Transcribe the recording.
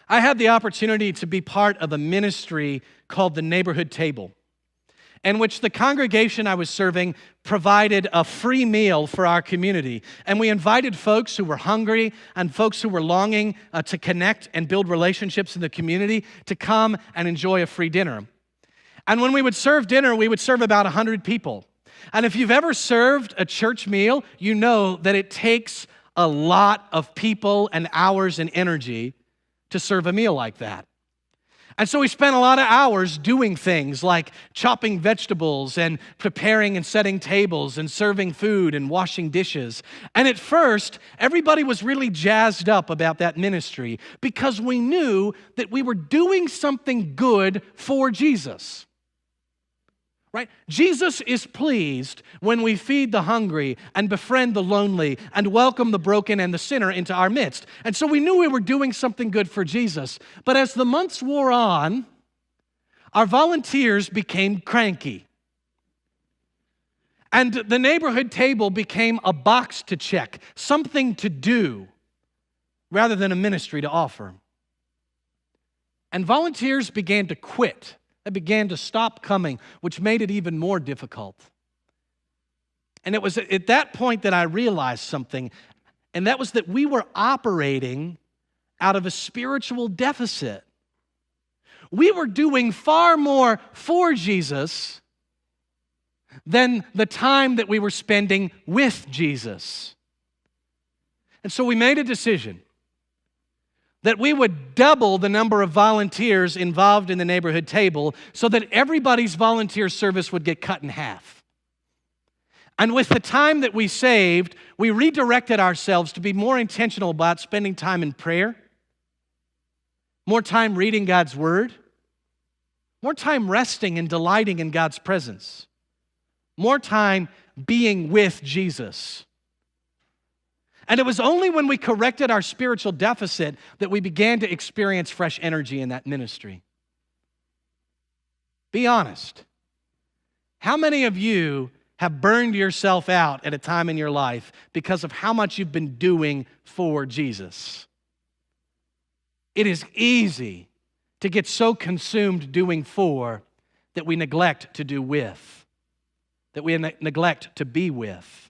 I had the opportunity to be part of a ministry called the Neighborhood Table, in which the congregation I was serving provided a free meal for our community. And we invited folks who were hungry and folks who were longing to connect and build relationships in the community to come and enjoy a free dinner. And when we would serve dinner, we would serve about 100 people. And if you've ever served a church meal, you know that it takes a lot of people and hours and energy to serve a meal like that. And so we spent a lot of hours doing things like chopping vegetables and preparing and setting tables and serving food and washing dishes. And at first, everybody was really jazzed up about that ministry because we knew that we were doing something good for Jesus. Right? Jesus is pleased when we feed the hungry and befriend the lonely and welcome the broken and the sinner into our midst. And so we knew we were doing something good for Jesus. But as the months wore on, our volunteers became cranky. And the neighborhood table became a box to check, something to do, rather than a ministry to offer. And volunteers began to quit. They began to stop coming, which made it even more difficult. And it was at that point that I realized something, and that was that we were operating out of a spiritual deficit. We were doing far more for Jesus than the time that we were spending with Jesus. And so we made a decision that we would double the number of volunteers involved in the neighborhood table so that everybody's volunteer service would get cut in half. And with the time that we saved, we redirected ourselves to be more intentional about spending time in prayer, more time reading God's Word, more time resting and delighting in God's presence, more time being with Jesus. And it was only when we corrected our spiritual deficit that we began to experience fresh energy in that ministry. Be honest. How many of you have burned yourself out at a time in your life because of how much you've been doing for Jesus? It is easy to get so consumed doing for that we neglect to do with, that we neglect to be with.